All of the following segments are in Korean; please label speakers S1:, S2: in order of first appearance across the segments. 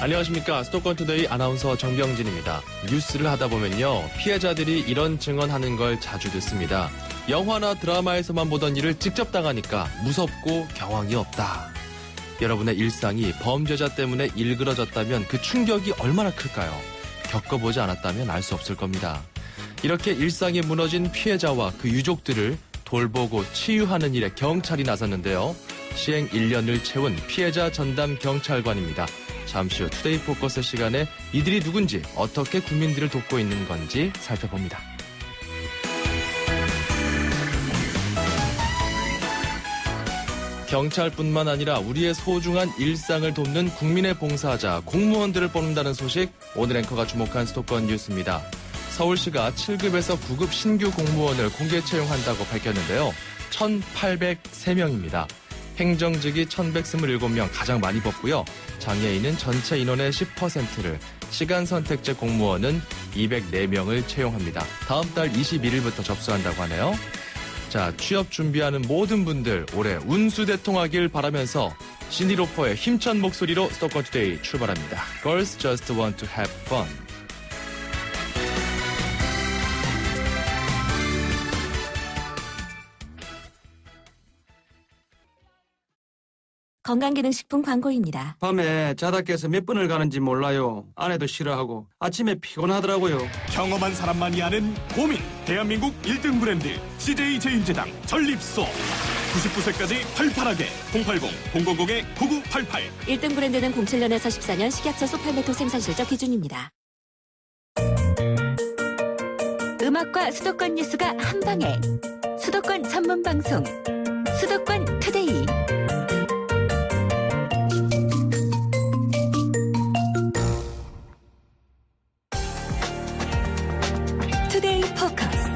S1: 안녕하십니까. 수도권투데이 아나운서 정병진입니다. 뉴스를 하다 보면요, 피해자들이 이런 증언하는 걸 자주 듣습니다. 영화나 드라마에서만 보던 일을 직접 당하니까 무섭고 경황이 없다. 여러분의 일상이 범죄자 때문에 일그러졌다면 그 충격이 얼마나 클까요? 겪어보지 않았다면 알 수 없을 겁니다. 이렇게 일상이 무너진 피해자와 그 유족들을 돌보고 치유하는 일에 경찰이 나섰는데요. 시행 1년을 채운 피해자 전담 경찰관입니다. 잠시 후 투데이 포커스 시간에 이들이 누군지, 어떻게 국민들을 돕고 있는 건지 살펴봅니다. 경찰뿐만 아니라 우리의 소중한 일상을 돕는 국민의 봉사자, 공무원들을 뽑는다는 소식, 오늘 앵커가 주목한 수도권 뉴스입니다. 서울시가 7급에서 9급 신규 공무원을 공개 채용한다고 밝혔는데요. 1,803명입니다. 행정직이 1,127명, 가장 많이 뽑고요. 장애인은 전체 인원의 10%를, 시간 선택제 공무원은 204명을 채용합니다. 다음 달 21일부터 접수한다고 하네요. 자, 취업 준비하는 모든 분들 올해 운수대통하길 바라면서 신디 로퍼의 힘찬 목소리로 수도권 투데이 출발합니다. Girls just want to have fun.
S2: 건강기능식품 광고입니다.
S3: 밤에 자다 깨서 몇 번을 가는지 몰라요. 아내도 싫어하고 아침에 피곤하더라고요.
S4: 경험한 사람만이 아는 고민. 대한민국 1등 브랜드 CJ 제인제당 전립소. 99세까지 팔팔하게 080-000-9988.
S2: 1등 브랜드는 07년에서 14년 식약처 소팔메토 생산 실적 기준입니다. 음악과 수도권 뉴스가 한방에. 수도권 전문 방송. 수도권 투데이. 투데이 포커스.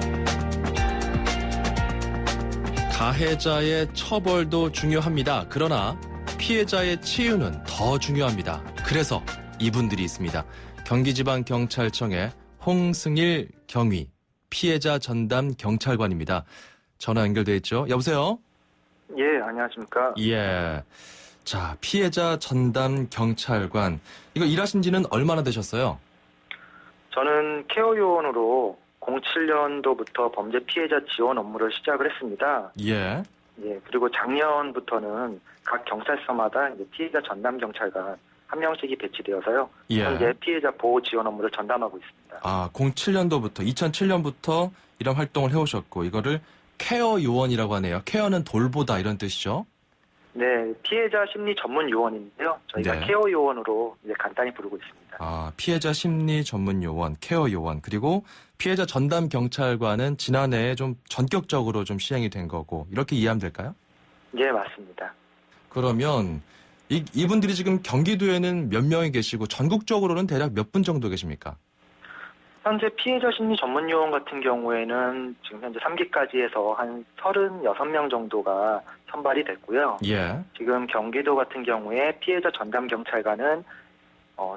S1: 가해자의 처벌도 중요합니다. 그러나 피해자의 치유는 더 중요합니다. 그래서 이분들이 있습니다. 경기지방경찰청의 홍승일 경위, 피해자 전담 경찰관입니다. 전화 연결돼 있죠? 여보세요?
S5: 예, 안녕하십니까?
S1: 예. 자, 피해자 전담 경찰관. 이거 일하신 지는 얼마나 되셨어요?
S5: 저는 케어 요원으로 07년도부터 범죄 피해자 지원 업무를 시작을 했습니다.
S1: 예.
S5: 예, 그리고 작년부터는 각 경찰서마다 이제 피해자 전담 경찰관 한 명씩이 배치되어서요.
S1: 예.
S5: 현재 피해자 보호 지원 업무를 전담하고 있습니다.
S1: 아, 07년도부터, 2007년부터 이런 활동을 해오셨고, 이거를 케어 요원이라고 하네요. 케어는 돌보다 이런 뜻이죠?
S5: 네, 피해자 심리 전문 요원인데요. 저희가
S1: 네.
S5: 케어 요원으로 이제 간단히 부르고 있습니다.
S1: 아, 피해자 심리 전문 요원, 케어 요원, 그리고 피해자 전담 경찰관은 지난해에 좀 전격적으로 좀 시행이 된 거고, 이렇게 이해하면 될까요?
S5: 예, 맞습니다.
S1: 그러면 이분들이 지금 경기도에는 몇 명이 계시고 전국적으로는 대략 몇 분 정도 계십니까?
S5: 현재 피해자 심리 전문 요원 같은 경우에는 지금 현재 3기까지 해서 한 36명 정도가 선발이 됐고요.
S1: 예.
S5: 지금 경기도 같은 경우에 피해자 전담 경찰관은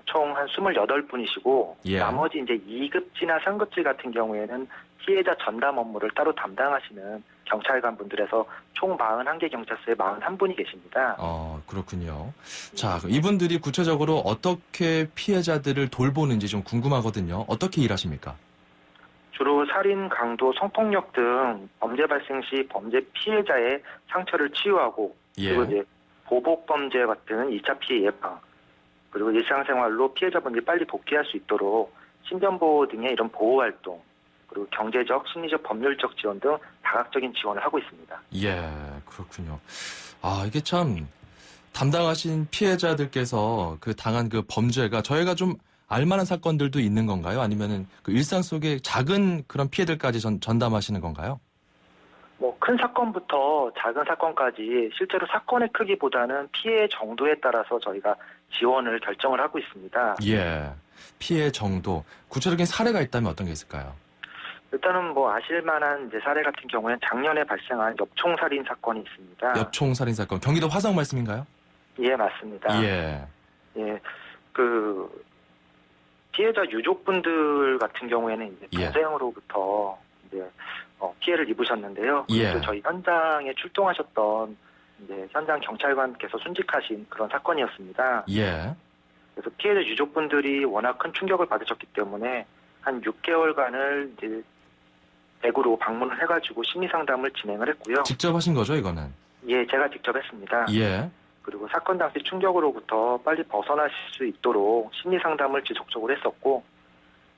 S5: 총 한 28분이시고
S1: 예.
S5: 나머지 이제 2급지나 3급지 같은 경우에는 피해자 전담 업무를 따로 담당하시는 경찰관 분들에서 총 41개 경찰서에 41분이 계십니다.
S1: 그렇군요. 자, 그럼 이분들이 구체적으로 어떻게 피해자들을 돌보는지 좀 궁금하거든요. 어떻게 일하십니까?
S5: 주로 살인, 강도, 성폭력 등 범죄 발생 시 범죄 피해자의 상처를 치유하고
S1: 예.
S5: 그리고 이제 보복 범죄 같은 2차 피해 예방, 그리고 일상생활로 피해자분들이 빨리 복귀할 수 있도록 신변보호 등의 이런 보호 활동, 그리고 경제적, 심리적, 법률적 지원 등 다각적인 지원을 하고 있습니다.
S1: 예, 그렇군요. 아, 이게 참 담당하신 피해자들께서 그 당한 그 범죄가 저희가 좀 알만한 사건들도 있는 건가요? 아니면은 그 일상 속에 작은 그런 피해들까지 전담하시는 건가요?
S5: 뭐 큰 사건부터 작은 사건까지 실제로 사건의 크기보다는 피해 정도에 따라서 저희가 지원을 결정을 하고 있습니다.
S1: 예, 피해 정도. 구체적인 사례가 있다면 어떤 게 있을까요?
S5: 일단은 뭐 아실만한 이제 사례 같은 경우에는 작년에 발생한 엽총살인 사건이 있습니다.
S1: 엽총살인 사건. 경기도 화성 말씀인가요?
S5: 예, 맞습니다.
S1: 예.
S5: 예, 그 피해자 유족분들 같은 경우에는 이제
S1: 예.
S5: 동생으로부터 이제 피해를 입으셨는데요.
S1: 예.
S5: 그래서 저희 현장에 출동하셨던 이제 현장 경찰관께서 순직하신 그런 사건이었습니다.
S1: 예.
S5: 그래서 피해자 유족분들이 워낙 큰 충격을 받으셨기 때문에 한 6개월간을 이제 댁으로 방문을 해가지고 심리 상담을 진행을 했고요.
S1: 직접 하신 거죠, 이거는?
S5: 예, 제가 직접 했습니다.
S1: 예.
S5: 그리고 사건 당시 충격으로부터 빨리 벗어나실 수 있도록 심리 상담을 지속적으로 했었고,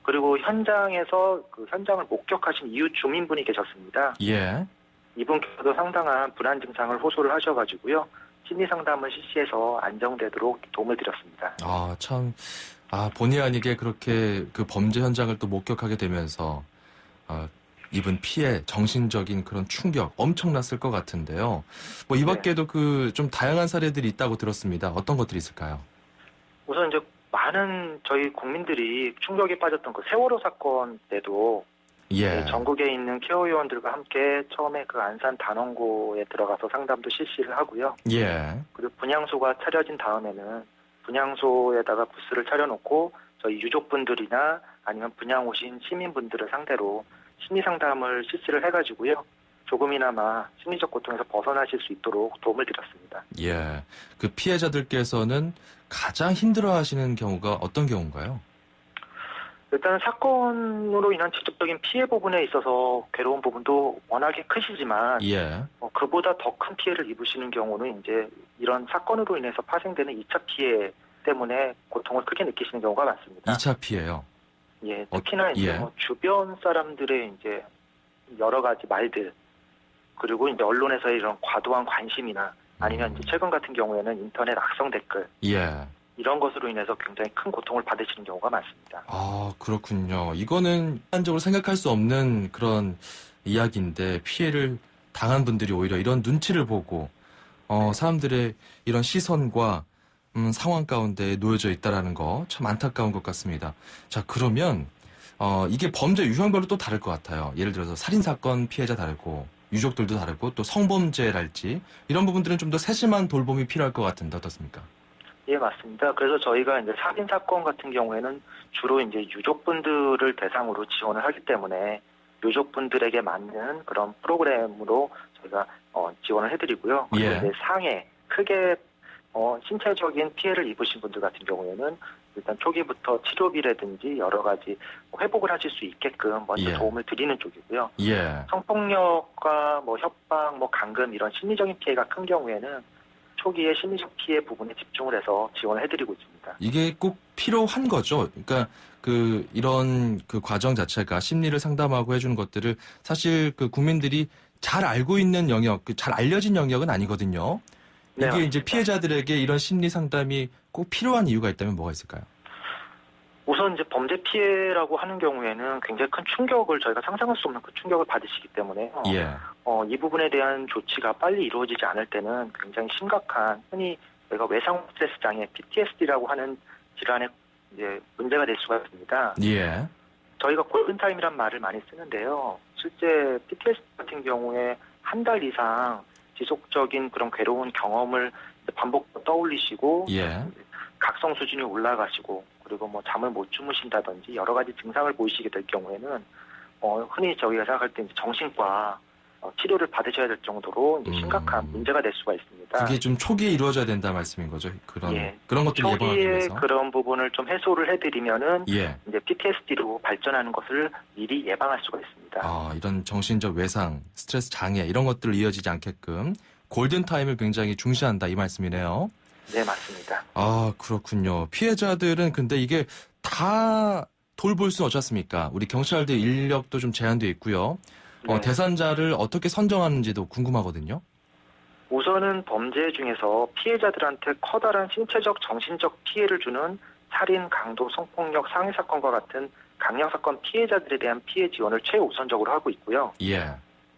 S5: 그리고 현장에서 그 현장을 목격하신 이웃 주민분이 계셨습니다.
S1: 예.
S5: 이분께서도 상당한 불안 증상을 호소를 하셔가지고요. 심리 상담을 실시해서 안정되도록 도움을 드렸습니다.
S1: 아, 참, 본의 아니게 그렇게 그 범죄 현장을 또 목격하게 되면서, 입은 피해, 정신적인 그런 충격 엄청났을 것 같은데요. 뭐, 이 밖에도 그 좀 다양한 사례들이 있다고 들었습니다. 어떤 것들이 있을까요?
S5: 우선 이제 많은 저희 국민들이 충격에 빠졌던 그 세월호 사건 때도
S1: 예.
S5: 전국에 있는 케어 요원들과 함께 처음에 그 안산 단원고에 들어가서 상담도 실시를 하고요.
S1: 예.
S5: 그리고 분향소가 차려진 다음에는 분향소에다가 부스를 차려놓고 저희 유족분들이나 아니면 분향 오신 시민분들을 상대로 심리 상담을 실시를 해가지고요. 조금이나마 심리적 고통에서 벗어나실 수 있도록 도움을 드렸습니다.
S1: 예. 그 피해자들께서는 가장 힘들어하시는 경우가 어떤 경우인가요?
S5: 일단은 사건으로 인한 직접적인 피해 부분에 있어서 괴로운 부분도 워낙에 크시지만
S1: 예.
S5: 그보다 더 큰 피해를 입으시는 경우는 이제 이런 사건으로 인해서 파생되는 2차 피해 때문에 고통을 크게 느끼시는 경우가 많습니다.
S1: 2차 피해요.
S5: 예, 특히나 이제
S1: 예.
S5: 뭐 주변 사람들의 이제 여러 가지 말들, 그리고 이제 언론에서의 이런 과도한 관심이나 아니면 이제 최근 같은 경우에는 인터넷 악성 댓글
S1: 예.
S5: 이런 것으로 인해서 굉장히 큰 고통을 받으시는 경우가 많습니다.
S1: 아, 그렇군요. 이거는 일반적으로 생각할 수 없는 그런 이야기인데 피해를 당한 분들이 오히려 이런 눈치를 보고 사람들의 이런 시선과 상황 가운데 놓여져 있다라는 거 참 안타까운 것 같습니다. 자, 그러면 이게 범죄 유형별로 또 다를 것 같아요. 예를 들어서 살인사건 피해자 다르고 유족들도 다르고 또 성범죄랄지 이런 부분들은 좀 더 세심한 돌봄이 필요할 것 같은데 어떻습니까?
S5: 예, 맞습니다. 그래서 저희가 이제 살인 사건 같은 경우에는 주로 이제 유족분들을 대상으로 지원을 하기 때문에 유족분들에게 맞는 그런 프로그램으로 저희가 지원을 해드리고요. 그리고
S1: 예.
S5: 이제 상해 크게 신체적인 피해를 입으신 분들 같은 경우에는 일단 초기부터 치료비라든지 여러 가지 회복을 하실 수 있게끔 먼저
S1: 예.
S5: 도움을 드리는 쪽이고요.
S1: 예.
S5: 성폭력과 뭐 협박, 뭐 감금 이런 심리적인 피해가 큰 경우에는 초기에 심리적 피해 부분에 집중을 해서 지원을 해드리고 있습니다.
S1: 이게 꼭 필요한 거죠. 그러니까 이런 그 과정 자체가 심리를 상담하고 해주는 것들을 사실 그 국민들이 잘 알고 있는 영역, 잘 알려진 영역은 아니거든요.
S5: 네,
S1: 이게 이제
S5: 맞습니다.
S1: 피해자들에게 이런 심리 상담이 꼭 필요한 이유가 있다면 뭐가 있을까요?
S5: 우선 이제 범죄 피해라고 하는 경우에는 굉장히 큰 충격을 저희가 상상할 수 없는 그 충격을 받으시기 때문에
S1: 예.
S5: 이 부분에 대한 조치가 빨리 이루어지지 않을 때는 굉장히 심각한 흔히 저희가 외상 스트레스 장애 PTSD라고 하는 질환의 이제 문제가 될 수가 있습니다.
S1: 예.
S5: 저희가 골든타임이란 말을 많이 쓰는데요. 실제 PTSD 같은 경우에 한 달 이상 지속적인 그런 괴로운 경험을 반복 떠올리시고
S1: 예.
S5: 각성 수준이 올라가시고 그리고 뭐 잠을 못 주무신다든지 여러 가지 증상을 보이시게 될 경우에는 흔히 저희가 생각할 때 이제 정신과 치료를 받으셔야 될 정도로 이제 심각한 문제가 될 수가 있습니다.
S1: 그게 좀 초기에 이루어져야 된다 말씀인 거죠. 그런 것들을 예방하기
S5: 초기에
S1: 위해서.
S5: 그런 부분을 좀 해소를 해드리면은
S1: 예.
S5: 이제 PTSD로 발전하는 것을 미리 예방할 수가 있습니다.
S1: 이런 정신적 외상, 스트레스 장애 이런 것들을 이어지지 않게끔 골든 타임을 굉장히 중시한다 이 말씀이네요.
S5: 네, 맞습니다.
S1: 아, 그렇군요. 피해자들은 근데 이게 다 돌볼 수는 어떻습니까? 우리 경찰들 인력도 좀 제한되어 있고요.
S5: 네.
S1: 대상자를 어떻게 선정하는지도 궁금하거든요.
S5: 우선은 범죄 중에서 피해자들한테 커다란 신체적, 정신적 피해를 주는 살인, 강도, 성폭력, 상해 사건과 같은 강력 사건 피해자들에 대한 피해 지원을 최우선적으로 하고 있고요.
S1: 예.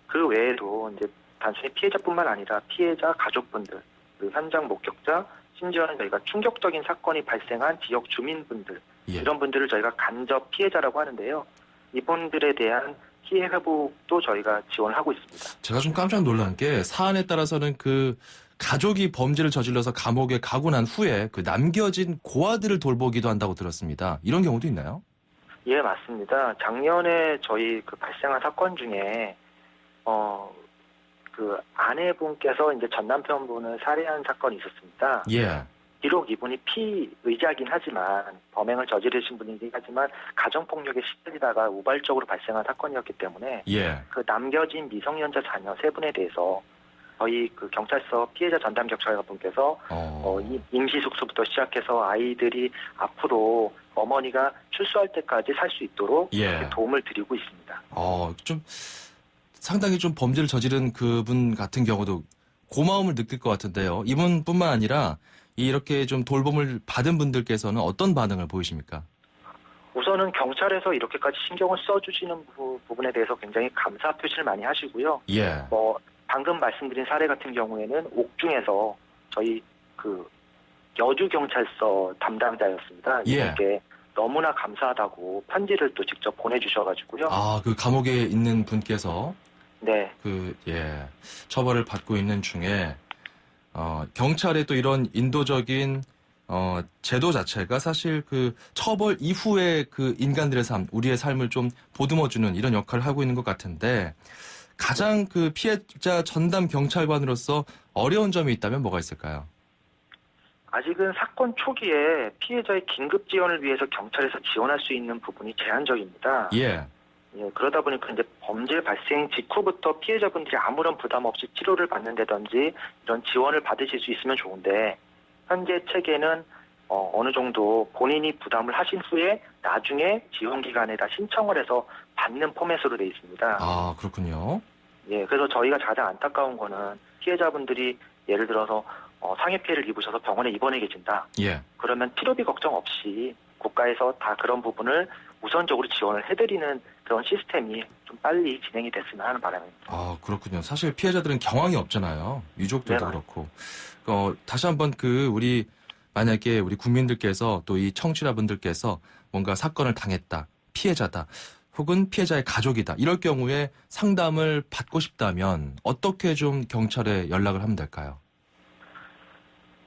S5: 그 외에도 이제 단순히 피해자뿐만 아니라 피해자 가족분들, 그리고 현장 목격자, 심지어는 저희가 충격적인 사건이 발생한 지역 주민분들
S1: 예.
S5: 이런 분들을 저희가 간접 피해자라고 하는데요. 이분들에 대한 피해 회복도 저희가 지원을 하고 있습니다.
S1: 제가 좀 깜짝 놀란 게 사안에 따라서는 그 가족이 범죄를 저질러서 감옥에 가고 난 후에 그 남겨진 고아들을 돌보기도 한다고 들었습니다. 이런 경우도 있나요?
S5: 예, 맞습니다. 작년에 저희 그 발생한 사건 중에 그 아내분께서 이제 전 남편분을 살해한 사건이 있었습니다.
S1: 예.
S5: 비록 이분이 피의자긴 하지만 범행을 저지르신 분이긴 하지만 가정폭력에 시달리다가 우발적으로 발생한 사건이었기 때문에
S1: 예.
S5: 그 남겨진 미성년자 자녀 3분에 대해서 저희 그 경찰서 피해자 전담 경찰관분께서 이 임시숙소부터 시작해서 아이들이 앞으로 어머니가 출소할 때까지 살 수 있도록
S1: 예.
S5: 도움을 드리고 있습니다.
S1: 좀 상당히 좀 범죄를 저지른 그분 같은 경우도 고마움을 느낄 것 같은데요. 이분뿐만 아니라 이렇게 좀 돌봄을 받은 분들께서는 어떤 반응을 보이십니까?
S5: 우선은 경찰에서 이렇게까지 신경을 써주시는 부분에 대해서 굉장히 감사 표시를 많이 하시고요.
S1: 예.
S5: 방금 말씀드린 사례 같은 경우에는 옥중에서 저희 그 여주경찰서 담당자였습니다.
S1: 예.
S5: 이분께 너무나 감사하다고 편지를 또 직접 보내주셔가지고요.
S1: 그 감옥에 있는 분께서
S5: 네.
S1: 처벌을 받고 있는 중에 경찰의 또 이런 인도적인 제도 자체가 사실 그 처벌 이후에 그 인간들의 삶, 우리의 삶을 좀 보듬어주는 이런 역할을 하고 있는 것 같은데 가장 그 피해자 전담 경찰관으로서 어려운 점이 있다면 뭐가 있을까요?
S5: 아직은 사건 초기에 피해자의 긴급 지원을 위해서 경찰에서 지원할 수 있는 부분이 제한적입니다.
S1: 예.
S5: 그러다 보니까 이제 범죄 발생 직후부터 피해자분들이 아무런 부담 없이 치료를 받는다든지 이런 지원을 받으실 수 있으면 좋은데 현재 체계는 어느 정도 본인이 부담을 하신 후에 나중에 지원기관에다 신청을 해서 받는 포맷으로 돼 있습니다.
S1: 아, 그렇군요.
S5: 예, 그래서 저희가 가장 안타까운 거는 피해자분들이 예를 들어서 상해 피해를 입으셔서 병원에 입원해 계신다.
S1: 예.
S5: 그러면 치료비 걱정 없이 국가에서 다 그런 부분을 우선적으로 지원을 해드리는 그런 시스템이 좀 빨리 진행이 됐으면 하는 바람입니다.
S1: 아, 그렇군요. 사실 피해자들은 경황이 없잖아요. 유족들도
S5: 네.
S1: 그렇고. 다시 한번 만약에 우리 국민들께서 또 이 청취자분들께서 뭔가 사건을 당했다, 피해자다, 혹은 피해자의 가족이다. 이럴 경우에 상담을 받고 싶다면 어떻게 좀 경찰에 연락을 하면 될까요?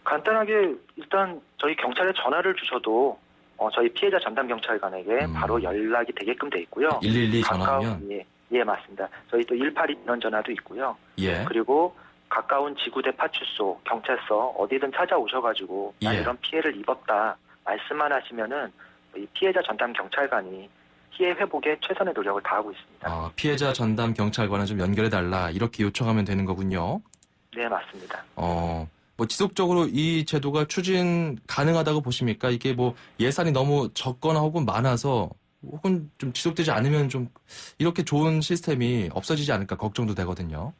S5: 간단하게 일단 저희 경찰에 전화를 주셔도 저희 피해자 전담 경찰관에게 바로 연락이 되게끔 돼 있고요.
S1: 112 전화하면?
S5: 예, 맞습니다. 저희 또 182 민원 전화도 있고요.
S1: 예.
S5: 그리고 가까운 지구대 파출소, 경찰서 어디든 찾아오셔가지고 나
S1: 예.
S5: 이런 피해를 입었다 말씀만 하시면은 이 피해자 전담 경찰관이 피해 회복에 최선의 노력을 다하고 있습니다.
S1: 피해자 전담 경찰관을 좀 연결해달라 이렇게 요청하면 되는 거군요.
S5: 네, 맞습니다.
S1: 지속적으로 이 제도가 추진 가능하다고 보십니까? 이게 예산이 너무 적거나 혹은 많아서 혹은 좀 지속되지 않으면 좀 이렇게 좋은 시스템이 없어지지 않을까 걱정도 되거든요.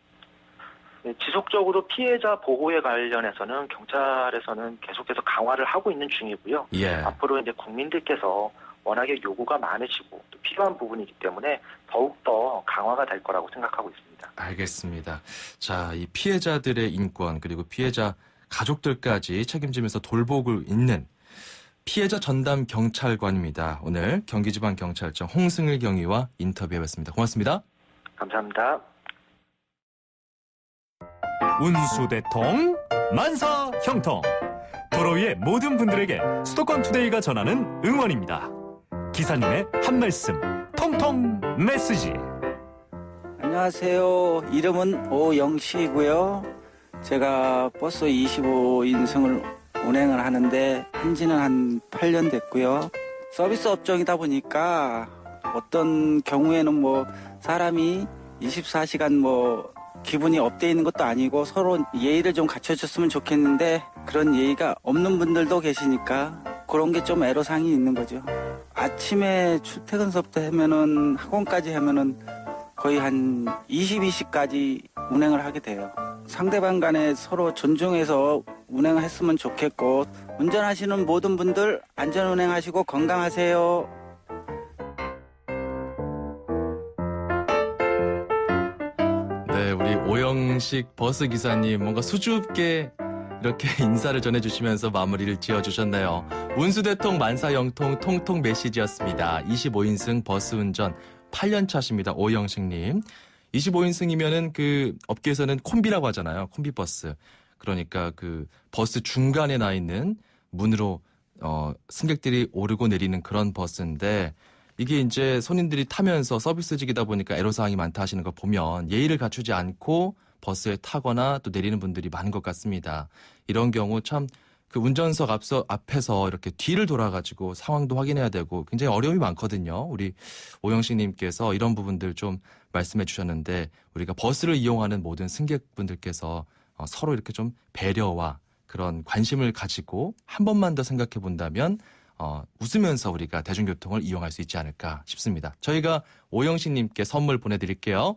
S5: 네, 지속적으로 피해자 보호에 관련해서는 경찰에서는 계속해서 강화를 하고 있는 중이고요.
S1: 예.
S5: 앞으로 이제 국민들께서 워낙에 요구가 많으시고 또 필요한 부분이기 때문에 더욱더 강화가 될 거라고 생각하고 있습니다.
S1: 알겠습니다. 자, 이 피해자들의 인권 그리고 피해자 가족들까지 책임지면서 돌보고 있는 피해자 전담 경찰관입니다. 오늘 경기지방경찰청 홍승일 경위와 인터뷰해봤습니다. 고맙습니다.
S5: 감사합니다.
S4: 운수대통 만사형통 도로 위의 모든 분들에게 수도권 투데이가 전하는 응원입니다. 기사님의 한 말씀 통통 메시지.
S6: 안녕하세요. 이름은 오영식이고요. 제가 버스 25인승을 운행을 하는데 한지는 한 8년 됐고요. 서비스 업종이다 보니까 어떤 경우에는 사람이 24시간 기분이 업돼 있는 것도 아니고 서로 예의를 좀 갖춰줬으면 좋겠는데 그런 예의가 없는 분들도 계시니까 그런 게 좀 애로사항이 있는 거죠. 아침에 출퇴근서부터 하면은 학원까지 하면은 거의 한 22시까지 운행을 하게 돼요. 상대방 간에 서로 존중해서 운행을 했으면 좋겠고 운전하시는 모든 분들 안전운행하시고 건강하세요.
S1: 네, 우리 오영식 버스 기사님 뭔가 수줍게 이렇게 인사를 전해주시면서 마무리를 지어주셨네요. 운수대통 만사형통 통통 메시지였습니다. 25인승 버스 운전 8년 차십니다. 오영식님. 25인승이면은 그 업계에서는 콤비라고 하잖아요. 콤비버스. 그러니까 그 버스 중간에 나 있는 문으로 승객들이 오르고 내리는 그런 버스인데 이게 이제 손님들이 타면서 서비스직이다 보니까 애로사항이 많다 하시는 거 보면 예의를 갖추지 않고 버스에 타거나 또 내리는 분들이 많은 것 같습니다. 이런 경우 참 그 운전석 앞에서 이렇게 뒤를 돌아가지고 상황도 확인해야 되고 굉장히 어려움이 많거든요. 우리 오영식님께서 이런 부분들 좀 말씀해 주셨는데 우리가 버스를 이용하는 모든 승객분들께서 서로 이렇게 좀 배려와 그런 관심을 가지고 한 번만 더 생각해 본다면 웃으면서 우리가 대중교통을 이용할 수 있지 않을까 싶습니다. 저희가 오영식님께 선물 보내드릴게요.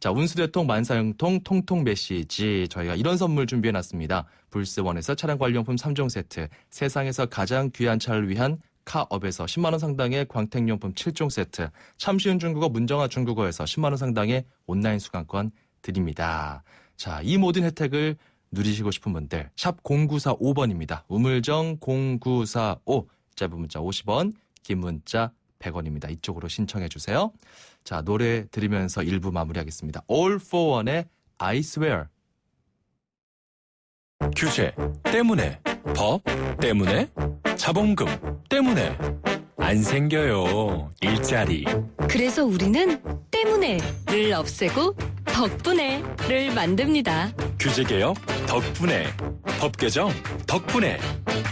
S1: 자, 운수대통 만사형통 통통 메시지 저희가 이런 선물 준비해놨습니다. 불스원에서 차량 관련품 3종 세트, 세상에서 가장 귀한 차를 위한 카업에서 10만 원 상당의 광택용품 7종 세트, 참 쉬운 중국어 문정아 중국어에서 10만 원 상당의 온라인 수강권 드립니다. 자, 이 모든 혜택을 누리시고 싶은 분들 샵 0945번입니다. 우물정 0945 짧은 문자 50원, 긴 문자 100원입니다. 이쪽으로 신청해 주세요. 자, 노래 들으면서 1부 마무리하겠습니다. All for One의 I Swear.
S7: 규제 때문에, 법 때문에, 자본금 때문에 안 생겨요. 일자리.
S2: 그래서 우리는 때문에를 없애고 덕분에를 만듭니다.
S7: 규제 개혁 덕분에, 법 개정 덕분에,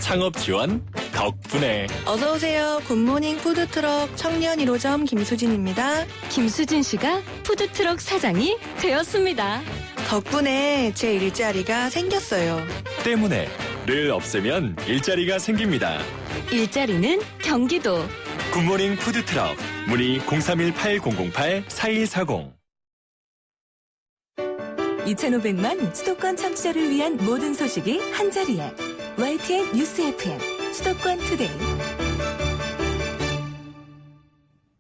S7: 창업 지원 덕분에.
S8: 어서오세요. 굿모닝 푸드트럭 청년 1호점 김수진입니다.
S2: 김수진 씨가 푸드트럭 사장이 되었습니다.
S8: 덕분에 제 일자리가 생겼어요.
S7: 때문에를 없애면 일자리가 생깁니다.
S2: 일자리는 경기도.
S7: 굿모닝 푸드트럭 문의 031-8008-4140.
S9: 2,500만 수도권 청취자를 위한 모든 소식이 한자리에 YTN 뉴스 FM 수도권 투데이.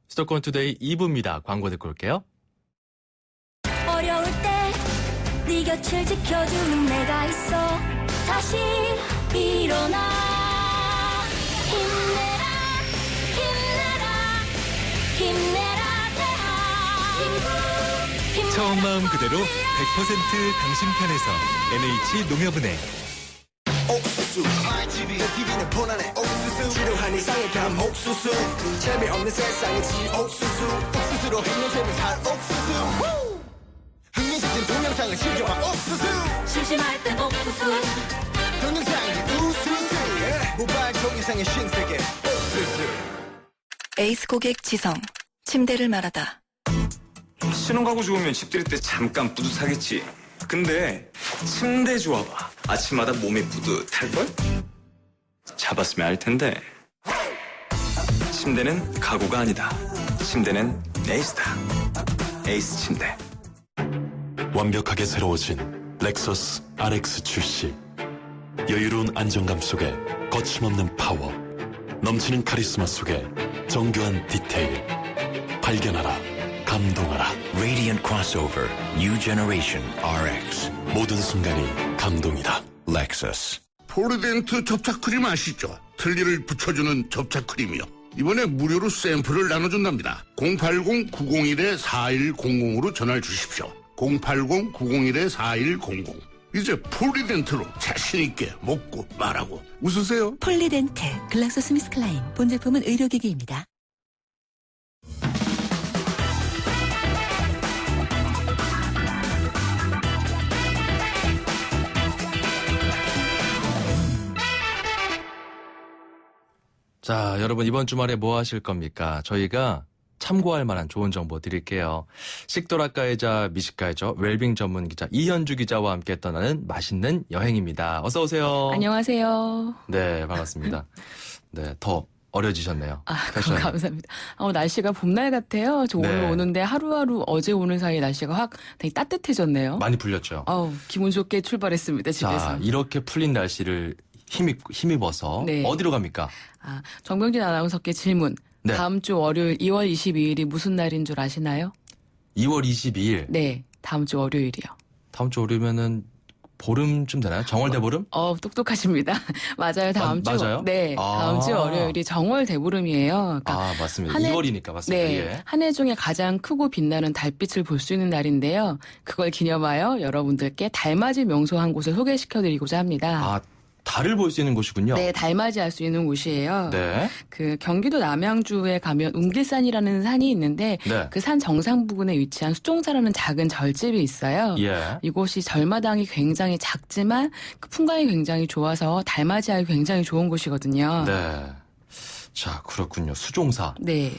S1: 수도권 투데이 2부입니다. 광고 듣고 올게요.
S10: 어려울 때 네 곁을 지켜주는 내가 있어. 다시 일어나. 힘내라 힘내라 힘내라 대한민국.
S7: 처음 마음 그대로 100% 당신 편에서 NH 농협은행.
S11: 옥수수 TV는 폰안에 옥수수 지루한 일상의 감 옥수수 재미없는 세상의 지옥수수 옥수수로 행동체를 살 옥수수 흥미진진 동영상을 즐겨봐 옥수수
S10: 심심할 땐 옥수수.
S11: 동영상이 우수수 모바일 동영상의 신세계 옥수수.
S8: 에이스 고객 지성. 침대를 말하다.
S12: 신혼가구 좋으면 집들이 때 잠깐 뿌듯하겠지. 근데 침대 좋아봐. 아침마다 몸이 뿌듯할걸? 잡았으면 알 텐데. 침대는 가구가 아니다. 침대는 에이스다. 에이스 침대.
S7: 완벽하게 새로워진 렉서스 RX 출시. 여유로운 안정감 속에 거침없는 파워, 넘치는 카리스마 속에 정교한 디테일. 발견하라, 감동하라.
S13: Radiant Crossover New Generation RX.
S7: 모든 순간이 감동이다.
S13: Lexus.
S14: 포르덴트 접착크림 아시죠? 틀니를 붙여주는 접착크림이요. 이번에 무료로 샘플을 나눠준답니다. 080-901-4100으로 전화를 주십시오. 080-901-4100. 이제 폴리덴트로 자신있게 먹고 말하고 웃으세요.
S9: 폴리덴트 글락소스미스클라인. 본 제품은 의료기기입니다.
S1: 자, 여러분 이번 주말에 뭐 하실 겁니까? 저희가 참고할 만한 좋은 정보 드릴게요. 식도락가이자 미식가이죠. 웰빙 전문 기자 이현주 기자와 함께 떠나는 맛있는 여행입니다. 어서 오세요.
S15: 안녕하세요.
S1: 네, 반갑습니다. 네, 더 어려지셨네요.
S15: 감사합니다. 날씨가 봄날 같아요. 저 오늘
S1: 네.
S15: 오는데 하루하루 어제 오는 사이 날씨가 확 되게 따뜻해졌네요.
S1: 많이 풀렸죠.
S15: 기분 좋게 출발했습니다. 집에서.
S1: 자, 이렇게 풀린 날씨를 힘입어서
S15: 네.
S1: 어디로 갑니까?
S15: 정병진 아나운서께 질문.
S1: 네.
S15: 다음 주 월요일 2월 22일이 무슨 날인 줄 아시나요?
S1: 2월 22일?
S15: 네, 다음 주 월요일이요.
S1: 다음 주 월요일이면은 보름쯤 되나요? 정월 대보름?
S15: 똑똑하십니다. 맞아요. 다음 주.
S1: 맞아요?
S15: 네, 다음 주 월요일이 정월 대보름이에요. 그러니까
S1: 맞습니다. 2월이니까 맞습니다.
S15: 네,
S1: 예.
S15: 한 해 중에 가장 크고 빛나는 달빛을 볼 수 있는 날인데요. 그걸 기념하여 여러분들께 달맞이 명소 한 곳을 소개시켜드리고자 합니다.
S1: 달을 볼 수 있는 곳이군요.
S15: 네, 달맞이할 수 있는 곳이에요.
S1: 네.
S15: 그 경기도 남양주에 가면 웅길산이라는 산이 있는데
S1: 네.
S15: 그 산 정상 부근에 위치한 수종사라는 작은 절집이 있어요.
S1: 예.
S15: 이곳이 절마당이 굉장히 작지만 그 풍광이 굉장히 좋아서 달맞이하기 굉장히 좋은 곳이거든요.
S1: 네. 자, 그렇군요. 수종사.
S15: 네.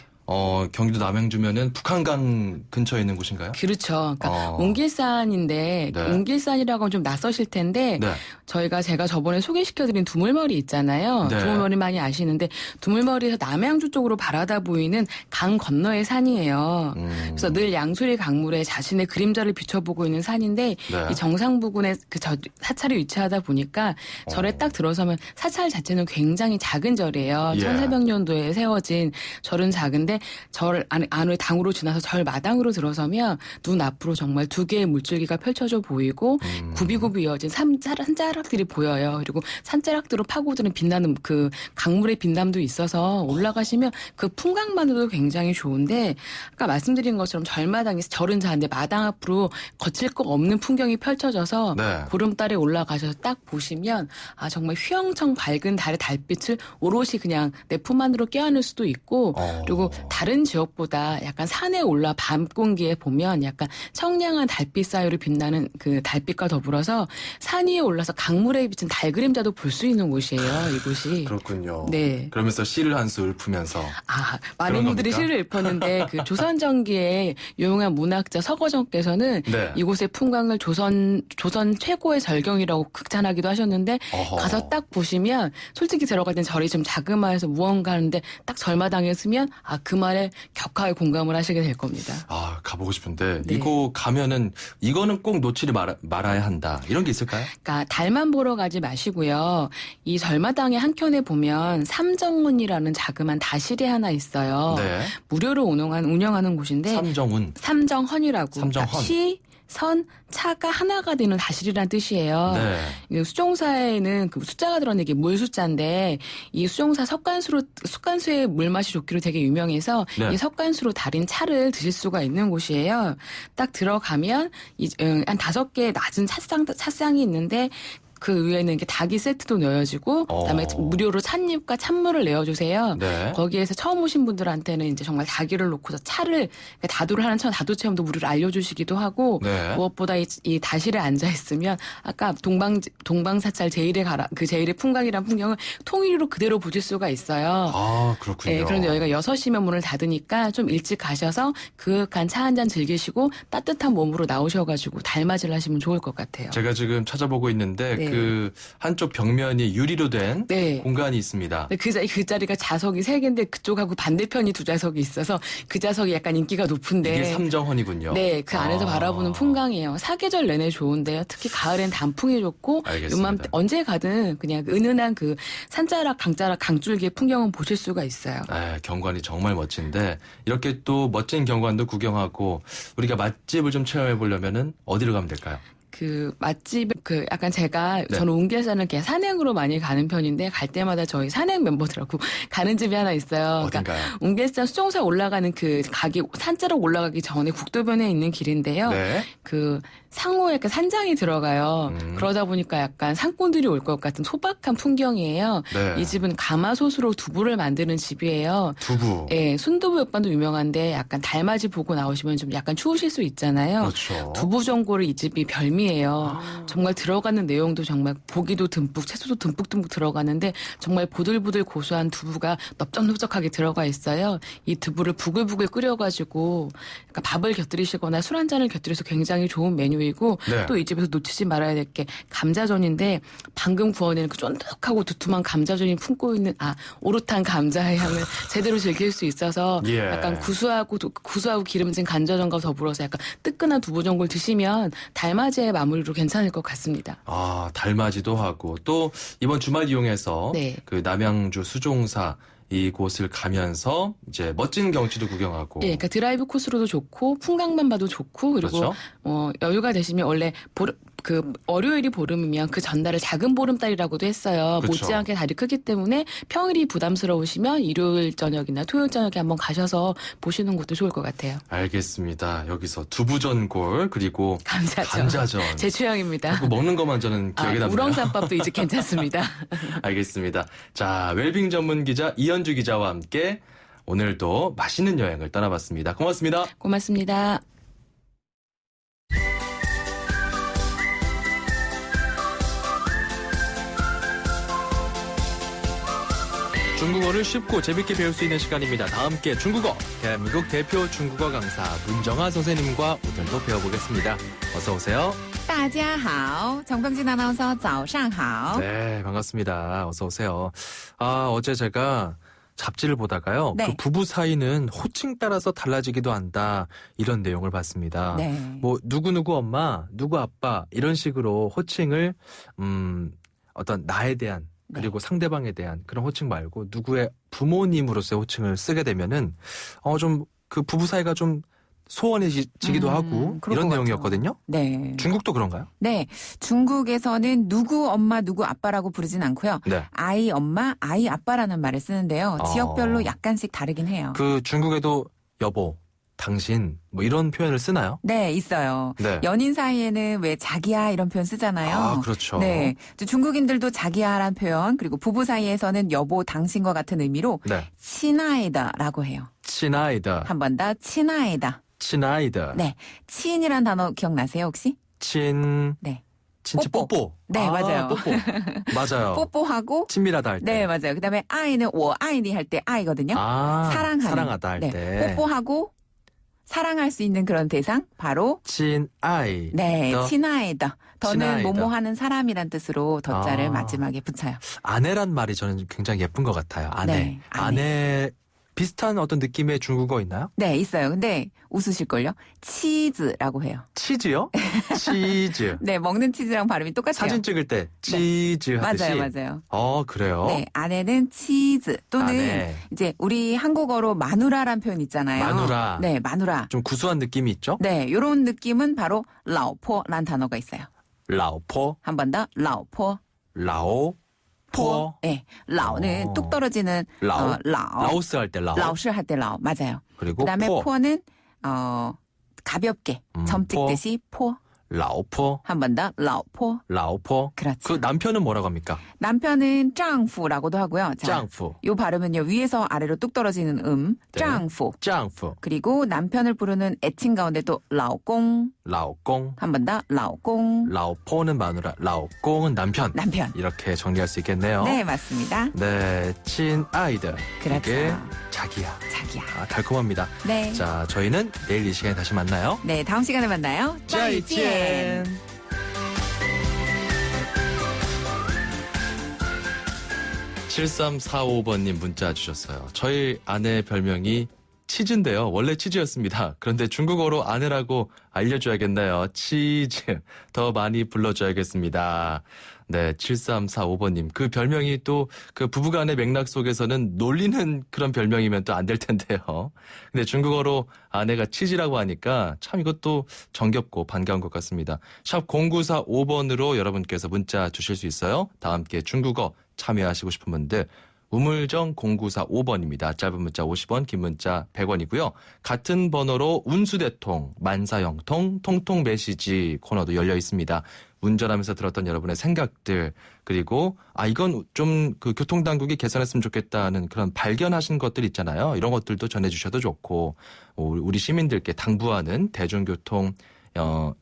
S1: 경기도 남양주면은 북한강 근처에 있는 곳인가요?
S15: 그렇죠. 그러니까 웅길산인데
S1: 네.
S15: 웅길산이라고는 좀 낯서실 텐데
S1: 네.
S15: 제가 저번에 소개시켜드린 두물머리 있잖아요.
S1: 네.
S15: 두물머리 많이 아시는데 두물머리에서 남양주 쪽으로 바라다 보이는 강 건너의 산이에요. 그래서 늘 양수리 강물에 자신의 그림자를 비춰보고 있는 산인데
S1: 네.
S15: 이 정상 부근에 사찰이 위치하다 보니까 절에 딱 들어서면 사찰 자체는 굉장히 작은 절이에요.
S1: 예.
S15: 1400년도에 세워진 절은 작은데 절 안을 당으로 지나서 절 마당으로 들어서면 눈 앞으로 정말 두 개의 물줄기가 펼쳐져 보이고 굽이굽이 이어진 산자락들이 보여요. 그리고 산자락들로 파고드는 빛나는 그 강물의 빛남도 있어서 올라가시면 그 풍광만으로도 굉장히 좋은데 아까 말씀드린 것처럼 절마당이 절은 작은데 마당 앞으로 거칠 거 없는 풍경이 펼쳐져서
S1: 네.
S15: 보름달에 올라가셔서 딱 보시면 정말 휘영청 밝은 달의 달빛을 오롯이 그냥 내 품 안으로 껴안을 수도 있고 그리고 다른 지역보다 약간 산에 올라 밤 공기에 보면 약간 청량한 달빛 사이로 빛나는 그 달빛과 더불어서 산 위에 올라서 강물에 비친 달 그림자도 볼 수 있는 곳이에요. 이곳이.
S1: 그렇군요.
S15: 네.
S1: 그러면서 시를 한 수 읊으면서.
S15: 많은 분들이
S1: 겁니까?
S15: 시를 읊었는데 그 조선전기에 유명한 문학자 서거정께서는
S1: 네.
S15: 이곳의 풍광을 조선 최고의 절경이라고 극찬하기도 하셨는데
S1: 어허.
S15: 가서 딱 보시면 솔직히 들어갈 땐 절이 좀 자그마해서 무언가 하는데 딱 절마당에 서면 그 말에 격하게 공감을 하시게 될 겁니다.
S1: 가보고 싶은데
S15: 네.
S1: 이거 가면은 이거는 꼭 놓치지 말아야 한다. 이런 게 있을까요?
S15: 그러니까 달만 보러 가지 마시고요. 이 절마당의 한켠에 보면 삼정훈이라는 자그만 다실이 하나 있어요.
S1: 네.
S15: 무료로 운영하는 곳인데
S1: 삼정훈.
S15: 삼정헌이라고.
S1: 삼정헌.
S15: 그러니까 시, 선, 차가 하나가 되는 다실이라는 뜻이에요.
S1: 네.
S15: 수종사에는 그 숫자가 들어있는 게 물 숫자인데 이 수종사 석간수의 물맛이 좋기로 되게 유명해서
S1: 네.
S15: 이 석간수로 달인 차를 드실 수가 있는 곳이에요. 딱 들어가면 한 5개의 낮은 찻상이 있는데 그 위에는 이렇게 닭이 세트도 넣어지고 그다음에 무료로 찻잎과 찬물을 내어주세요.
S1: 네.
S15: 거기에서 처음 오신 분들한테는 이제 정말 닭이를 놓고서 차를 다도를 하는 다도 체험도 무료로 알려주시기도 하고
S1: 네.
S15: 무엇보다 이 다실에 앉아 있으면 아까 동방사찰 제일의 풍광이란 풍경을 통일로 그대로 보실 수가 있어요.
S1: 그렇군요.
S15: 네, 그런데 여기가 6시면 문을 닫으니까 좀 일찍 가셔서 그윽한 차 한 잔 즐기시고 따뜻한 몸으로 나오셔가지고 달맞이를 하시면 좋을 것 같아요.
S1: 제가 지금 찾아보고 있는데
S15: 네.
S1: 그 한쪽 벽면이 유리로 된
S15: 네.
S1: 공간이 있습니다.
S15: 네, 그 자리가 좌석이 3개인데 그쪽하고 반대편이 2좌석이 있어서 그 좌석이 약간 인기가 높은데
S1: 이게 삼정헌이군요.
S15: 네, 그 안에서 바라보는 풍광이에요. 사계절 내내 좋은데요. 특히 가을엔 단풍이 좋고
S1: 알겠습니다.
S15: 요맘때 언제 가든 그냥 은은한 그 산자락, 강자락, 강줄기의 풍경은 보실 수가 있어요.
S1: 경관이 정말 멋진데 이렇게 또 멋진 경관도 구경하고 우리가 맛집을 좀 체험해 보려면은 어디로 가면 될까요?
S15: 그 맛집 약간 제가
S1: 네.
S15: 저는 웅길산을 그냥 산행으로 많이 가는 편인데 갈 때마다 저희 산행 멤버들하고 가는 집이 하나 있어요.
S1: 어딘가요?
S15: 그러니까 웅길산 수종사 올라가는 그 가기 산자락 올라가기 전에 국도변에 있는 길인데요.
S1: 네.
S15: 그 상호에 약간 산장이 들어가요. 그러다 보니까 약간 산꾼들이 올 것 같은 소박한 풍경이에요.
S1: 네.
S15: 이 집은 가마솥으로 두부를 만드는 집이에요.
S1: 두부.
S15: 예, 순두부 옆반도 유명한데 약간 달맞이 보고 나오시면 좀 약간 추우실 수 있잖아요.
S1: 그렇죠.
S15: 두부 전골을 이 집이 별미예요. 정말 들어가는 내용도 정말 고기도 듬뿍, 채소도 듬뿍 들어가는데 정말 보들보들 고소한 두부가 넓적넓적하게 들어가 있어요. 이 두부를 부글부글 끓여가지고 약간 밥을 곁들이시거나 술 한 잔을 곁들여서 굉장히 좋은 메뉴이고
S1: 네.
S15: 또 이 집에서 놓치지 말아야 될 게 감자전인데 방금 구워내는 그 쫀득하고 두툼한 감자전이 품고 있는 오롯한 감자의 향을 제대로 즐길 수 있어서
S1: 예.
S15: 약간 구수하고 기름진 감자전과 더불어서 약간 뜨끈한 두부전골 드시면 달맞이의 마무리로 괜찮을 것 같습니다.
S1: 달맞이도 하고 또 이번 주말 이용해서
S15: 네.
S1: 그 남양주 수종사 이곳을 가면서 이제 멋진 경치도 구경하고.
S15: 예, 그러니까 드라이브 코스로도 좋고 풍광만 봐도 좋고 그리고
S1: 그렇죠?
S15: 여유가 되시면 원래 그 월요일이 보름이면 그 전날을 작은 보름달이라고도 했어요.
S1: 그쵸.
S15: 못지않게 달이 크기 때문에 평일이 부담스러우시면 일요일 저녁이나 토요일 저녁에 한번 가셔서 보시는 것도 좋을 것 같아요.
S1: 알겠습니다. 여기서 두부전골 그리고
S15: 감자전. 제 취향입니다.
S1: 자꾸 먹는 것만 저는 기억에 남네요.
S15: 우렁쌈밥도 이제 괜찮습니다.
S1: 알겠습니다. 자, 웰빙 전문 기자 이현주 기자와 함께 오늘도 맛있는 여행을 떠나봤습니다. 고맙습니다.
S15: 고맙습니다.
S1: 중국어를 쉽고 재밌게 배울 수 있는 시간입니다. 다 함께 중국어, 대한민국 대표 중국어 강사 문정아 선생님과 오늘도 배워보겠습니다. 어서 오세요.
S16: 大家好, 정병진 아나운서 早上好.
S1: 네, 반갑습니다. 어서 오세요. 어제 제가 잡지를 보다가요.
S16: 네.
S1: 그 부부 사이는 호칭 따라서 달라지기도 한다. 이런 내용을 봤습니다.
S16: 네.
S1: 뭐 누구누구 엄마, 누구 아빠 이런 식으로 호칭을 어떤 나에 대한 그리고 상대방에 대한 그런 호칭 말고 누구의 부모님으로서의 호칭을 쓰게 되면은 좀 그 부부 사이가 좀 소원해지기도 하고 이런 내용이었거든요.
S16: 네.
S1: 중국도 그런가요?
S16: 네. 중국에서는 누구 엄마, 누구 아빠라고 부르진 않고요.
S1: 네.
S16: 아이 엄마, 아이 아빠라는 말을 쓰는데요. 지역별로 약간씩 다르긴 해요.
S1: 그 중국에도 여보, 당신 뭐 이런 표현을 쓰나요?
S16: 네, 있어요.
S1: 네.
S16: 연인 사이에는 왜 자기야 이런 표현 쓰잖아요.
S1: 그렇죠.
S16: 네. 중국인들도 자기야란 표현, 그리고 부부 사이에서는 여보, 당신과 같은 의미로
S1: 네.
S16: 친아이다라고 해요.
S1: 친아이다.
S16: 한 번 더 친아이다.
S1: 친아이다.
S16: 네. 친이란 단어 기억나세요, 혹시?
S1: 네. 친치 뽀뽀.
S16: 네, 맞아요.
S1: 뽀뽀. 맞아요.
S16: 뽀뽀하고
S1: 친밀하다 할 때.
S16: 네, 맞아요. 그다음에 아이는 我爱你할 때 아이거든요.
S1: 사랑하다 할
S16: 네.
S1: 때.
S16: 뽀뽀하고 사랑할 수 있는 그런 대상 바로
S1: 친아이.
S16: 네, 친아이다. 더는
S1: 친아이다.
S16: 뭐뭐하는 사람이란 뜻으로 덧자를 마지막에 붙여요.
S1: 아내란 말이 저는 굉장히 예쁜 것 같아요. 아내.
S16: 네,
S1: 아내 비슷한 어떤 느낌의 중국어 있나요?
S16: 네, 있어요. 근데 웃으실걸요? 치즈라고 해요.
S1: 치즈요? 치즈.
S16: 네, 먹는 치즈랑 발음이 똑같아요.
S1: 사진 찍을 때 치즈 하듯이.
S16: 맞아요.
S1: 그래요?
S16: 네, 아내는 치즈 또는
S1: 아내.
S16: 이제 우리 한국어로 마누라란 표현 있잖아요.
S1: 마누라.
S16: 네, 마누라.
S1: 좀 구수한 느낌이 있죠?
S16: 네, 이런 느낌은 바로 라오포란 단어가 있어요.
S1: 라오포.
S16: 한 번 더, 라오포.
S1: 라오포.
S16: 네, 라오는 뚝 떨어지는
S1: 라오.
S16: 라오.
S1: 라오스 할 때 라오.
S16: 라오스 할 때 라오. 맞아요.
S1: 그리고
S16: 그다음에
S1: 포.
S16: 포는 가볍게 점 찍듯이 포.
S1: 라오포.
S16: 한 번 더, 라오포.
S1: 라오포.
S16: 그렇죠.
S1: 그 남편은 뭐라고 합니까?
S16: 남편은 짱푸라고도 하고요. 자,
S1: 짱푸.
S16: 요 발음은요, 위에서 아래로 뚝 떨어지는
S1: 네.
S16: 짱푸.
S1: 짱푸.
S16: 그리고 남편을 부르는 애칭 가운데 또 라오꽁.
S1: 라오꽁.
S16: 한 번 더, 라오꽁.
S1: 라오포는 마누라, 라오꽁은 남편. 이렇게 정리할 수 있겠네요.
S16: 네, 맞습니다.
S1: 네, 친아이들.
S16: 그렇죠.
S1: 이게 자기야. 달콤합니다.
S16: 네.
S1: 자, 저희는 내일 이 시간에 다시 만나요.
S16: 네, 다음 시간에 만나요. 再见.
S1: 7345번님 문자 주셨어요. 저희 아내 별명이 치즈인데요. 원래 치즈였습니다. 그런데 중국어로 아내라고 알려줘야겠나요? 치즈. 더 많이 불러줘야겠습니다. 네, 7345번님. 그 별명이 또 그 부부간의 맥락 속에서는 놀리는 그런 별명이면 또 안 될 텐데요. 근데 중국어로 아내가 치즈라고 하니까 참 이것도 정겹고 반가운 것 같습니다. 샵 0945번으로 여러분께서 문자 주실 수 있어요. 다 함께 중국어 참여하시고 싶은 분들 우물정 0945번입니다. 짧은 문자 50원, 긴 문자 100원이고요. 같은 번호로 운수대통, 만사형통, 통통 메시지 코너도 열려 있습니다. 운전하면서 들었던 여러분의 생각들, 그리고 이건 좀 그 교통당국이 개선했으면 좋겠다는 그런 발견하신 것들 있잖아요. 이런 것들도 전해주셔도 좋고, 우리 시민들께 당부하는 대중교통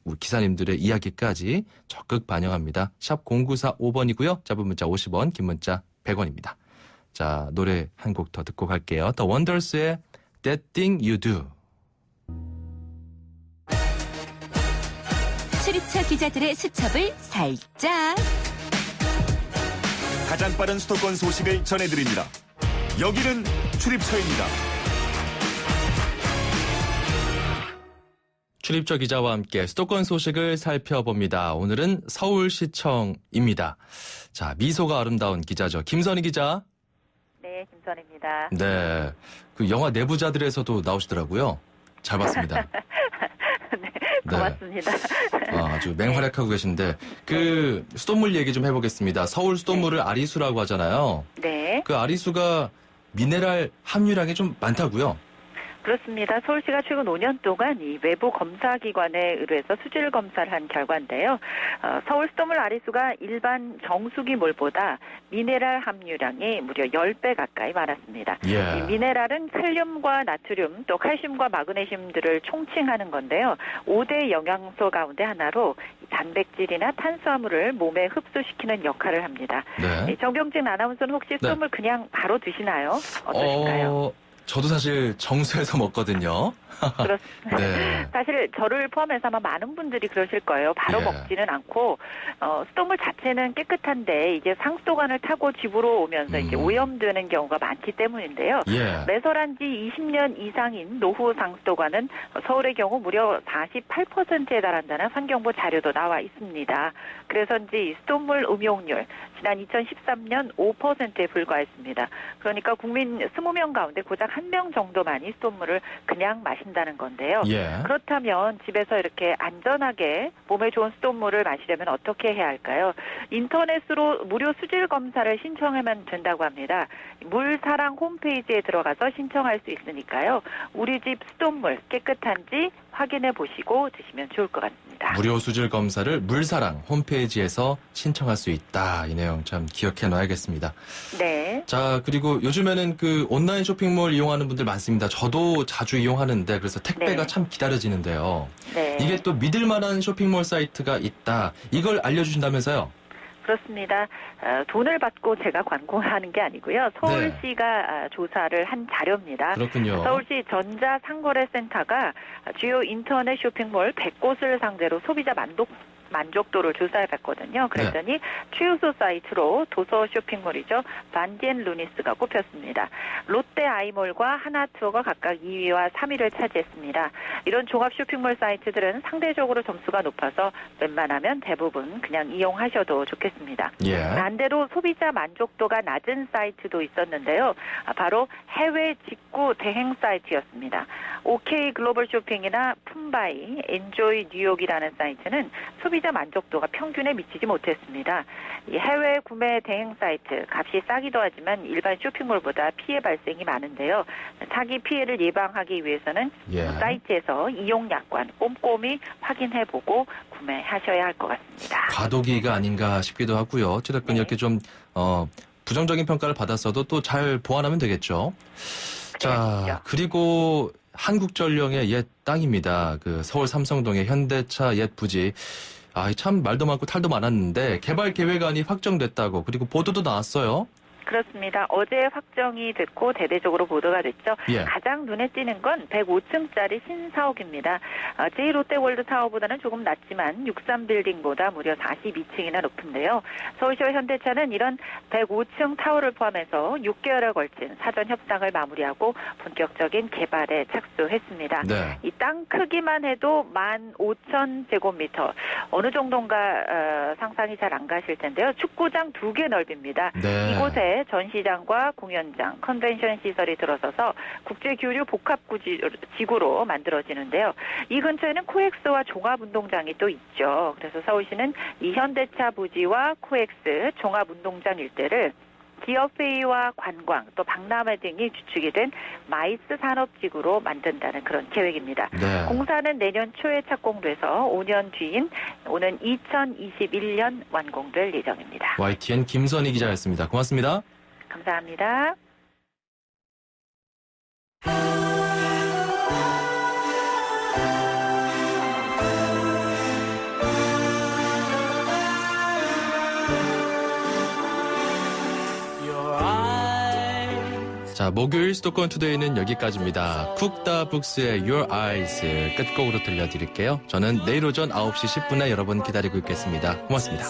S1: 우리 기사님들의 이야기까지 적극 반영합니다. 샵 0945번이고요. 짧은 문자 50원, 긴 문자 100원입니다. 자, 노래 한 곡 더 듣고 갈게요. The Wonders의 That Thing You Do.
S9: 출입처 기자들의 수첩을 살짝.
S4: 가장 빠른 수도권 소식을 전해드립니다. 여기는 출입처입니다.
S1: 출입처 기자와 함께 수도권 소식을 살펴봅니다. 오늘은 서울시청입니다. 자, 미소가 아름다운 기자죠. 김선희 기자.
S17: 네, 김선희입니다.
S1: 네, 그 영화 내부자들에서도 나오시더라고요. 잘 봤습니다.
S17: 고맙습니다.
S1: 아주 맹활약하고 계신데 그 수돗물 얘기 좀 해보겠습니다. 서울 수돗물을 아리수라고 하잖아요.
S17: 네.
S1: 그 아리수가 미네랄 함유량이 좀 많다고요?
S17: 그렇습니다. 서울시가 최근 5년 동안 이 외부 검사기관에 의뢰해서 수질 검사를 한 결과인데요. 서울 수돗물 아리수가 일반 정수기 물보다 미네랄 함유량이 무려 10배 가까이 많았습니다.
S1: 예.
S17: 이 미네랄은 칼륨과 나트륨 또 칼슘과 마그네슘들을 총칭하는 건데요. 5대 영양소 가운데 하나로 단백질이나 탄수화물을 몸에 흡수시키는 역할을 합니다.
S1: 네.
S17: 정병진 아나운서는 혹시 수돗물 그냥 바로 드시나요? 어떠신가요?
S1: 저도 사실 정수해서 먹거든요.
S17: 그렇습니다.
S1: 네.
S17: 사실 저를 포함해서 아마 많은 분들이 그러실 거예요. 바로
S1: 예.
S17: 먹지는 않고 수돗물 자체는 깨끗한데 이게 상수도관을 타고 집으로 오면서 이제 오염되는 경우가 많기 때문인데요.
S1: 예.
S17: 매설한 지 20년 이상인 노후 상수도관은 서울의 경우 무려 48%에 달한다는 환경부 자료도 나와 있습니다. 그래서인지 수돗물 음용률 지난 2013년 5%에 불과했습니다. 그러니까 국민 20명 가운데 고작 1명 정도만이 수돗물을 그냥 마신다는 건데요.
S1: 예.
S17: 그렇다면 집에서 이렇게 안전하게 몸에 좋은 수돗물을 마시려면 어떻게 해야 할까요? 인터넷으로 무료 수질 검사를 신청하면 된다고 합니다. 물사랑 홈페이지에 들어가서 신청할 수 있으니까요. 우리 집 수돗물 깨끗한지 확인해 보시고 드시면 좋을 것 같습니다.
S1: 무료 수질 검사를 물사랑 홈페이지에서 신청할 수 있다. 이 내용 참 기억해 놔야겠습니다.
S17: 네.
S1: 자, 그리고 요즘에는 그 온라인 쇼핑몰 이용하는 분들 많습니다. 저도 자주 이용하는데 그래서 택배가
S17: 네.
S1: 참 기다려지는데요.
S17: 네.
S1: 이게 또 믿을 만한 쇼핑몰 사이트가 있다. 이걸 알려주신다면서요?
S17: 그렇습니다. 돈을 받고 제가 광고하는 게 아니고요. 서울시가 조사를 한 자료입니다.
S1: 그렇군요.
S17: 서울시 전자상거래센터가 주요 인터넷 쇼핑몰 100곳을 상대로 소비자 만족도를 조사해봤거든요. 그랬더니 최우수 사이트로 도서 쇼핑몰이죠. 반디앤 루니스가 꼽혔습니다. 롯데 아이몰과 하나투어가 각각 2위와 3위를 차지했습니다. 이런 종합 쇼핑몰 사이트들은 상대적으로 점수가 높아서 웬만하면 대부분 그냥 이용하셔도 좋겠습니다.
S1: 예.
S17: 반대로 소비자 만족도가 낮은 사이트도 있었는데요. 바로 해외 직구 대행 사이트였습니다. OK 글로벌 쇼핑이나 품바이, 엔조이 뉴욕이라는 사이트는 소비자 만족도가 평균에 미치지 못했습니다. 이 해외 구매 대행 사이트 값이 싸기도 하지만 일반 쇼핑몰보다 피해 발생이 많은데요. 사기 피해를 예방하기 위해서는 사이트에서 이용 약관 꼼꼼히 확인해보고 구매하셔야 할 것 같습니다.
S1: 과도기가 아닌가 싶기도 하고요. 어찌됐건 이렇게 좀 부정적인 평가를 받았어도 또 잘 보완하면 되겠죠. 자, 그리고 한국전력의 옛 땅입니다. 그 서울 삼성동의 현대차 옛 부지. 참 말도 많고 탈도 많았는데 개발 계획안이 확정됐다고 그리고 보도도 나왔어요.
S17: 그렇습니다. 어제 확정이 됐고 대대적으로 보도가 됐죠.
S1: 예.
S17: 가장 눈에 띄는 건 105층짜리 신사옥입니다. 제2롯데월드 타워보다는 조금 낮지만 63빌딩보다 무려 42층이나 높은데요. 서울시와 현대차는 이런 105층 타워를 포함해서 6개월에 걸친 사전 협상을 마무리하고 본격적인 개발에 착수했습니다.
S1: 네.
S17: 이 땅 크기만 해도 15,000제곱미터. 어느 정도인가 상상이 잘 안 가실 텐데요. 축구장 2개 넓입니다.
S1: 네.
S17: 이곳에 전시장과 공연장, 컨벤션 시설이 들어서서 국제교류 복합지구로 만들어지는데요. 이 근처에는 코엑스와 종합운동장이 또 있죠. 그래서 서울시는 이 현대차 부지와 코엑스 종합운동장 일대를 기업회의와 관광, 또 박람회 등이 주축이 된 마이스 산업지구로 만든다는 그런 계획입니다.
S1: 네.
S17: 공사는 내년 초에 착공돼서 5년 뒤인 오는 2021년 완공될 예정입니다.
S1: YTN 김선희 기자였습니다. 고맙습니다.
S17: 감사합니다.
S1: 자, 목요일 수도권 투데이는 여기까지입니다. 쿡다북스의 Your Eyes 끝곡으로 들려드릴게요. 저는 내일 오전 9시 10분에 여러분 기다리고 있겠습니다. 고맙습니다.